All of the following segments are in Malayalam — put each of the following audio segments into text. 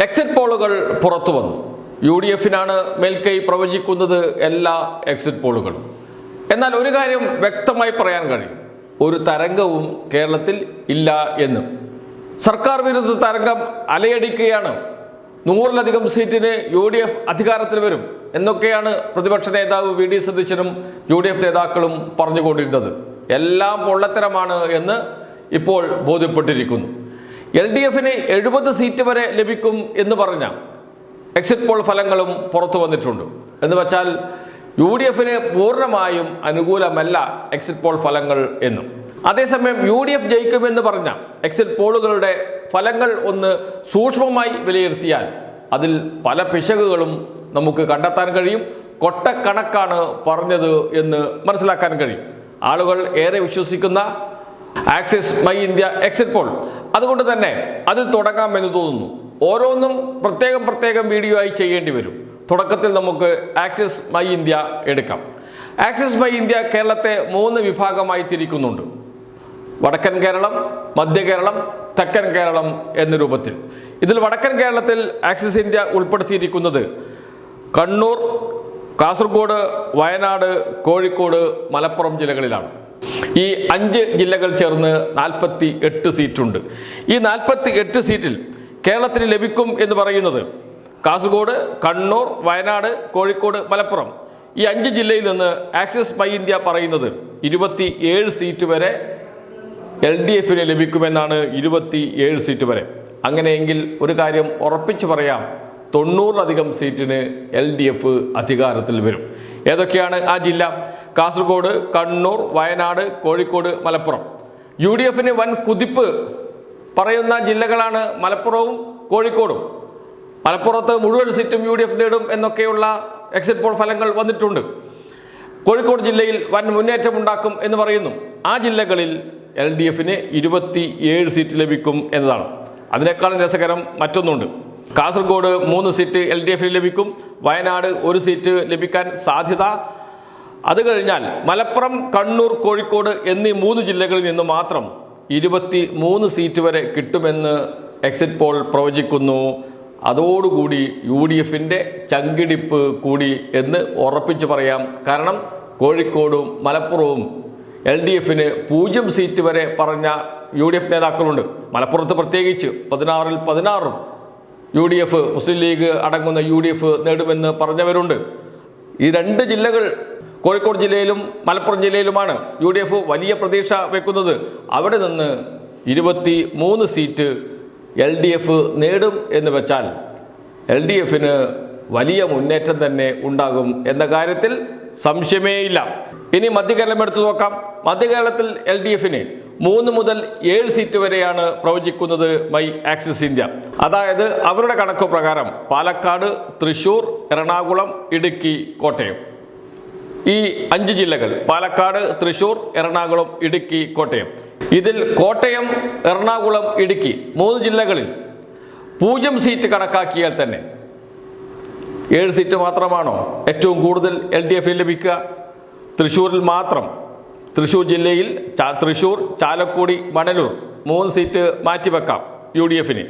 എക്സിറ്റ് പോളുകൾ പുറത്തു വന്നു. UDF-നാണ് മേൽക്കൈ പ്രവചിക്കുന്നത് എല്ലാ എക്സിറ്റ് പോളുകളും. എന്നാൽ ഒരു കാര്യം വ്യക്തമായി പറയാൻ കഴിയും, ഒരു തരംഗവും കേരളത്തിൽ ഇല്ല എന്ന്. സർക്കാർ വിരുദ്ധ തരംഗം അലയടിക്കുകയാണ്. 100-ലധികം സീറ്റിന് UDF അധികാരത്തിൽ വരും എന്നൊക്കെയാണ് പ്രതിപക്ഷ നേതാവ് VD സതീശനും UDF നേതാക്കളും പറഞ്ഞുകൊണ്ടിരുന്നത്. എല്ലാം പൊള്ളത്തരമാണ് എന്ന് ഇപ്പോൾ ബോധ്യപ്പെട്ടിരിക്കുന്നു. LDF-ന് 70 സീറ്റ് വരെ ലഭിക്കും എന്ന് പറഞ്ഞ എക്സിറ്റ് പോൾ ഫലങ്ങളും പുറത്തു വന്നിട്ടുണ്ട്. എന്ന് വച്ചാൽ UDF-ന് പൂർണ്ണമായും അനുകൂലമല്ല എക്സിറ്റ് പോൾ ഫലങ്ങൾ എന്നും. അതേസമയം UDF ജയിക്കുമെന്ന് പറഞ്ഞ എക്സിറ്റ് പോളുകളുടെ ഫലങ്ങൾ ഒന്ന് സൂക്ഷ്മമായി വിലയിരുത്തിയാൽ അതിൽ പല പിശകുകളും നമുക്ക് കണ്ടെത്താൻ കഴിയും. കൊട്ടക്കണക്കാണ് പറഞ്ഞത് എന്ന് മനസ്സിലാക്കാൻ കഴിയും. ആളുകൾ ഏറെ വിശ്വസിക്കുന്ന axis my India exit poll, അതുകൊണ്ട് തന്നെ അതിൽ തുടങ്ങാമെന്ന് തോന്നുന്നു. ഓരോന്നും പ്രത്യേകം വീഡിയോ ആയി ചെയ്യേണ്ടി വരും. തുടക്കത്തിൽ നമുക്ക് ആക്സിസ് മൈ ഇന്ത്യ എടുക്കാം. ആക്സിസ് മൈ ഇന്ത്യ കേരളത്തെ 3 വിഭാഗമായി തിരിക്കുന്നുണ്ട്. വടക്കൻ കേരളം, മധ്യ കേരളം, തെക്കൻ കേരളം എന്ന രൂപത്തിൽ. ഇതിൽ വടക്കൻ കേരളത്തിൽ ആക്സിസ് ഇന്ത്യ ഉൾപ്പെടുത്തിയിരിക്കുന്നത് കണ്ണൂർ, കാസർഗോഡ്, വയനാട്, കോഴിക്കോട്, മലപ്പുറം ജില്ലകളിലാണ്. ഈ 5 ജില്ലകൾ ചേർന്ന് 48 സീറ്റുണ്ട്. ഈ 48 സീറ്റിൽ കേരളത്തിന് ലഭിക്കും എന്ന് പറയുന്നത് കാസർഗോഡ്, കണ്ണൂർ, വയനാട്, കോഴിക്കോട്, മലപ്പുറം ഈ 5 ജില്ലയിൽ നിന്ന് ആക്സിസ് മൈ ഇന്ത്യ പറയുന്നത് 27 സീറ്റ് വരെ LDF-ന് ലഭിക്കുമെന്നാണ്. 27 സീറ്റ് വരെ. അങ്ങനെയെങ്കിൽ ഒരു കാര്യം ഉറപ്പിച്ചു പറയാം, 90-ലധികം സീറ്റിന് LDF അധികാരത്തിൽ വരും. ഏതൊക്കെയാണ് ആ ജില്ല? കാസർഗോഡ്, കണ്ണൂർ, വയനാട്, കോഴിക്കോട്, മലപ്പുറം. UDF-ന് വൻ കുതിപ്പ് പറയുന്ന ജില്ലകളാണ് മലപ്പുറവും കോഴിക്കോടും. മലപ്പുറത്ത് മുഴുവൻ സീറ്റും UDF നേടും എന്നൊക്കെയുള്ള എക്സിറ്റ് പോൾ ഫലങ്ങൾ വന്നിട്ടുണ്ട്. കോഴിക്കോട് ജില്ലയിൽ വൻ മുന്നേറ്റം ഉണ്ടാക്കും എന്ന് പറയുന്നു. ആ ജില്ലകളിൽ LDF-ന് 27 സീറ്റ് ലഭിക്കും എന്നതാണ്. അതിനേക്കാളും രസകരം മറ്റൊന്നുണ്ട്. കാസർഗോഡ് 3 സീറ്റ് LDF-ന് ലഭിക്കും. വയനാട് 1 സീറ്റ് ലഭിക്കാൻ സാധ്യത. അത് കഴിഞ്ഞാൽ മലപ്പുറം, കണ്ണൂർ, കോഴിക്കോട് എന്നീ 3 ജില്ലകളിൽ നിന്ന് മാത്രം 23 സീറ്റ് വരെ കിട്ടുമെന്ന് എക്സിറ്റ് പോൾ പ്രവചിക്കുന്നു. അതോടുകൂടി UDF-ന്റെ ചങ്കിടിപ്പ് കൂടി എന്ന് ഉറപ്പിച്ചു പറയാം. കാരണം കോഴിക്കോടും മലപ്പുറവും LDF-ന് 0 സീറ്റ് വരെ പറഞ്ഞ UDF നേതാക്കളുണ്ട്. മലപ്പുറത്ത് പ്രത്യേകിച്ച് 16-ൽ 16 UDF, മുസ്ലിം ലീഗ് അടങ്ങുന്ന UDF നേടുമെന്ന് പറഞ്ഞവരുണ്ട്. ഈ 2 ജില്ലകൾ കോഴിക്കോട് ജില്ലയിലും മലപ്പുറം ജില്ലയിലുമാണ് UDF വലിയ പ്രതീക്ഷ വെക്കുന്നത്. അവിടെ നിന്ന് 23 സീറ്റ് LDF നേടും എന്ന് വെച്ചാൽ LDF-ന് വലിയ മുന്നേറ്റം തന്നെ ഉണ്ടാകും എന്ന കാര്യത്തിൽ സംശയമേയില്ല. ഇനി മധ്യകേരളം എടുത്തു നോക്കാം. മധ്യകേരളത്തിൽ LDF-ന് 3 മുതൽ 7 സീറ്റ് വരെയാണ് പ്രവചിക്കുന്നത് മൈ ആക്സിസ് ഇന്ത്യ. അതായത് അവരുടെ കണക്ക് പ്രകാരം പാലക്കാട്, തൃശ്ശൂർ, എറണാകുളം, ഇടുക്കി, കോട്ടയം ഈ 5 ജില്ലകൾ. പാലക്കാട്, തൃശ്ശൂർ, എറണാകുളം, ഇടുക്കി, കോട്ടയം. ഇതിൽ കോട്ടയം, എറണാകുളം, ഇടുക്കി 3 ജില്ലകളിൽ 0 സീറ്റ് കണക്കാക്കിയാൽ തന്നെ 7 സീറ്റ് മാത്രമാണോ ഏറ്റവും കൂടുതൽ LDF-ന് ലഭിക്കുക? തൃശ്ശൂരിൽ മാത്രം, തൃശ്ശൂർ ജില്ലയിൽ തൃശ്ശൂർ, ചാലക്കുടി, മണലൂർ 3 സീറ്റ് മാറ്റിവെക്കാം UDF-ന്.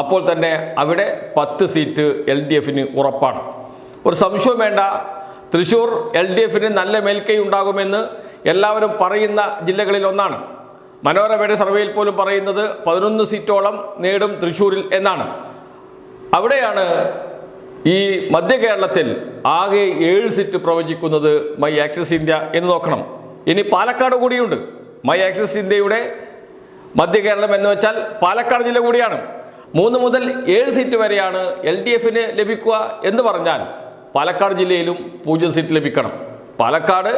അപ്പോൾ തന്നെ അവിടെ 10 സീറ്റ് LDF-ന് ഉറപ്പാണ്. ഒരു സംശയവും വേണ്ട, തൃശ്ശൂർ LDF-ന് നല്ല മേൽക്കൈ ഉണ്ടാകുമെന്ന് എല്ലാവരും പറയുന്ന ജില്ലകളിൽ ഒന്നാണ്. മനോരമയുടെ സർവേയിൽ പോലും പറയുന്നത് 11 സീറ്റോളം നേടും തൃശ്ശൂരിൽ എന്നാണ്. അവിടെയാണ് ഈ മധ്യ കേരളത്തിൽ ആകെ 7 സീറ്റ് പ്രവചിക്കുന്നത് മൈ ആക്സിസ് ഇന്ത്യ എന്ന് നോക്കണം. ഇനി പാലക്കാട് കൂടിയുണ്ട്. മൈ ആക്സിസ് ഇന്ത്യയുടെ മധ്യ കേരളം എന്ന് വെച്ചാൽ പാലക്കാട് ജില്ല കൂടിയാണ്. 3 മുതൽ 7 സീറ്റ് വരെയാണ് LDF-ന് ലഭിക്കുക എന്ന് പറഞ്ഞാൽ പാലക്കാട് ജില്ലയിലും 0 സീറ്റ് ലഭിക്കണം. പാലക്കാട്,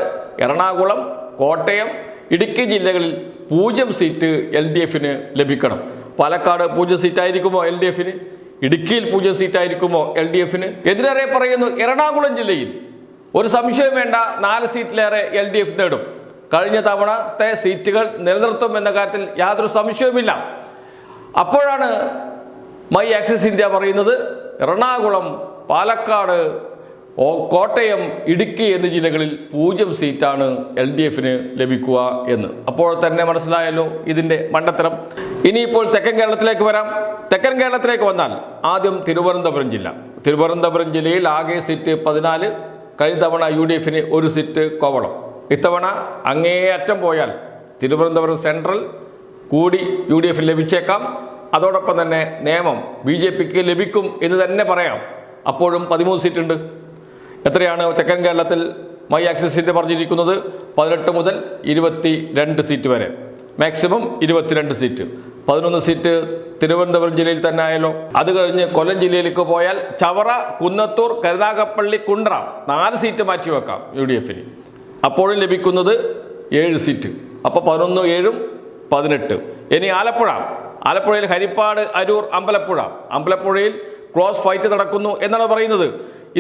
എറണാകുളം, കോട്ടയം, ഇടുക്കി ജില്ലകളിൽ 0 സീറ്റ് LDF-ന് ലഭിക്കണം. പാലക്കാട് 0 സീറ്റായിരിക്കുമോ LDF-ന്? ഇടുക്കിയിൽ 0 സീറ്റായിരിക്കുമോ LDF-ന്? എതിരേറെ പറയുന്നു എറണാകുളം ജില്ലയിൽ ഒരു സംശയം വേണ്ട, 4 സീറ്റിലേറെ LDF നേടും. കഴിഞ്ഞ തവണത്തെ സീറ്റുകൾ നിലനിർത്തും എന്ന കാര്യത്തിൽ യാതൊരു സംശയവുമില്ല. അപ്പോഴാണ് മൈ ആക്സിസ് ഇന്ത്യ പറയുന്നത് എറണാകുളം, പാലക്കാട്, കോട്ടയം, ഇടുക്കി എന്നീ ജില്ലകളിൽ 0 സീറ്റാണ് LDFന് ലഭിക്കുക എന്ന്. അപ്പോൾ തന്നെ മനസ്സിലായല്ലോ ഇതിൻ്റെ മണ്ടത്തരം. ഇനിയിപ്പോൾ തെക്കൻ കേരളത്തിലേക്ക് വരാം. തെക്കൻ കേരളത്തിലേക്ക് വന്നാൽ ആദ്യം തിരുവനന്തപുരം ജില്ല. തിരുവനന്തപുരം ജില്ലയിൽ ആകെ സീറ്റ് 14. കഴിഞ്ഞ തവണ UDFന് 1 സീറ്റ് കോവളം. ഇത്തവണ അങ്ങേയറ്റം പോയാൽ തിരുവനന്തപുരം സെൻട്രൽ കൂടി UDFന് ലഭിച്ചേക്കാം. അതോടൊപ്പം തന്നെ നേമം BJPക്ക് ലഭിക്കും എന്ന് തന്നെ പറയാം. അപ്പോഴും 13 സീറ്റുണ്ട്. എത്രയാണ് തെക്കൻ കേരളത്തിൽ മൈ ആക്സിസിൻ്റെ പറഞ്ഞിരിക്കുന്നത്? 18 മുതൽ 22 സീറ്റ് വരെ, മാക്സിമം 22 സീറ്റ്. 11 സീറ്റ് തിരുവനന്തപുരം ജില്ലയിൽ തന്നെ ആയല്ലോ. അത് കഴിഞ്ഞ് കൊല്ലം ജില്ലയിലേക്ക് പോയാൽ ചവറ, കുന്നത്തൂർ, കരുനാഗപ്പള്ളി, കുണ്ട്ര 4 സീറ്റ് മാറ്റിവെക്കാം UDFന്. അപ്പോഴും ലഭിക്കുന്നത് 7 സീറ്റ്. അപ്പോൾ 11, 7, 18. ഇനി ആലപ്പുഴയിൽ ഹരിപ്പാട്, അരൂർ, അമ്പലപ്പുഴയിൽ ക്ലോസ് ഫൈറ്റ് നടക്കുന്നു എന്നാണ് പറയുന്നത്.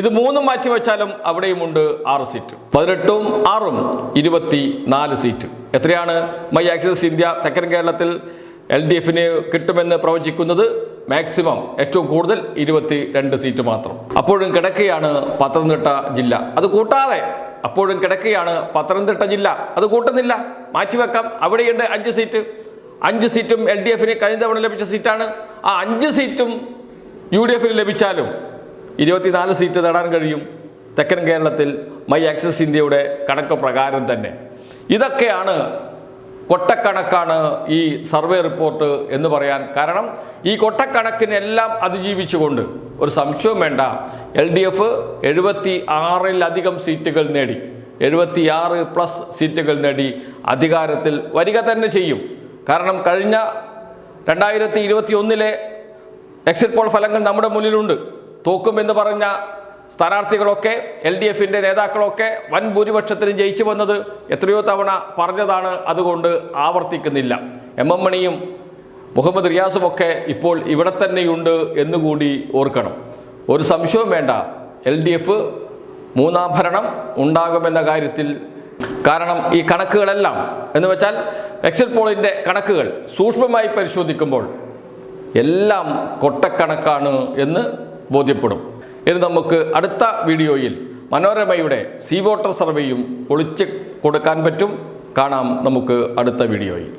ഇത് 3 മാറ്റിവെച്ചാലും അവിടെയുമുണ്ട് 6 സീറ്റ്. 18ഉം 6ഉം 24 സീറ്റ്. എത്രയാണ് മൈ ആക്സിസ് ഇന്ത്യ തെക്കൻ കേരളത്തിൽ LDFന് കിട്ടുമെന്ന് പ്രവചിക്കുന്നത്? മാക്സിമം ഏറ്റവും കൂടുതൽ 22 സീറ്റ് മാത്രം. അപ്പോഴും കിടക്കുകയാണ് പത്തനംതിട്ട ജില്ല. അത് കൂട്ടാതെ അപ്പോഴും കിടക്കുകയാണ് പത്തനംതിട്ട ജില്ല. അത് കൂട്ടുന്നില്ല, മാറ്റിവെക്കാം. അവിടെയുണ്ട് 5 സീറ്റ്. 5 സീറ്റും LDFന് കഴിഞ്ഞ തവണ ലഭിച്ച സീറ്റാണ്. ആ 5 സീറ്റും UDFന് ലഭിച്ചാലും 24 സീറ്റ് നേടാൻ കഴിയും തെക്കൻ കേരളത്തിൽ മൈ ആക്സിസ് ഇന്ത്യയുടെ കണക്ക് പ്രകാരം തന്നെ. ഇതൊക്കെയാണ് കൊട്ടക്കണക്കാണ് ഈ സർവേ റിപ്പോർട്ട് എന്ന് പറയാൻ കാരണം. ഈ കൊട്ടക്കണക്കിനെല്ലാം അതിജീവിച്ചുകൊണ്ട് ഒരു സംശയവും വേണ്ട, LDF 76-ലധികം സീറ്റുകൾ നേടി, 76+ സീറ്റുകൾ നേടി അധികാരത്തിൽ വരിക തന്നെ ചെയ്യും. കാരണം കഴിഞ്ഞ 2021 എക്സിറ്റ് പോൾ ഫലങ്ങൾ നമ്മുടെ മുന്നിലുണ്ട്. തോക്കുമെന്ന് പറഞ്ഞ സ്ഥാനാർത്ഥികളൊക്കെ, LDFൻ്റെ നേതാക്കളൊക്കെ വൻ ഭൂരിപക്ഷത്തിനും ജയിച്ചു വന്നത് എത്രയോ തവണ പറഞ്ഞതാണ്. അതുകൊണ്ട് ആവർത്തിക്കുന്നില്ല. MM മണിയും മുഹമ്മദ് റിയാസുമൊക്കെ ഇപ്പോൾ ഇവിടെ തന്നെയുണ്ട് എന്നുകൂടി ഓർക്കണം. ഒരു സംശയവും വേണ്ട, LDF 3ാം ഭരണം ഉണ്ടാകുമെന്ന കാര്യത്തിൽ. കാരണം ഈ കണക്കുകളെല്ലാം എന്ന് വെച്ചാൽ എക്സിറ്റ് പോളിൻ്റെ കണക്കുകൾ സൂക്ഷ്മമായി പരിശോധിക്കുമ്പോൾ എല്ലാം കൊട്ടക്കണക്കാണ് എന്ന് ബോധ്യപ്പെടും. ഇനി നമുക്ക് അടുത്ത വീഡിയോയിൽ മനോരമയുടെ സീ വോട്ടർ സർവേയും പൊളിച്ച് കൊടുക്കാൻ പറ്റും. കാണാം നമുക്ക് അടുത്ത വീഡിയോയിൽ.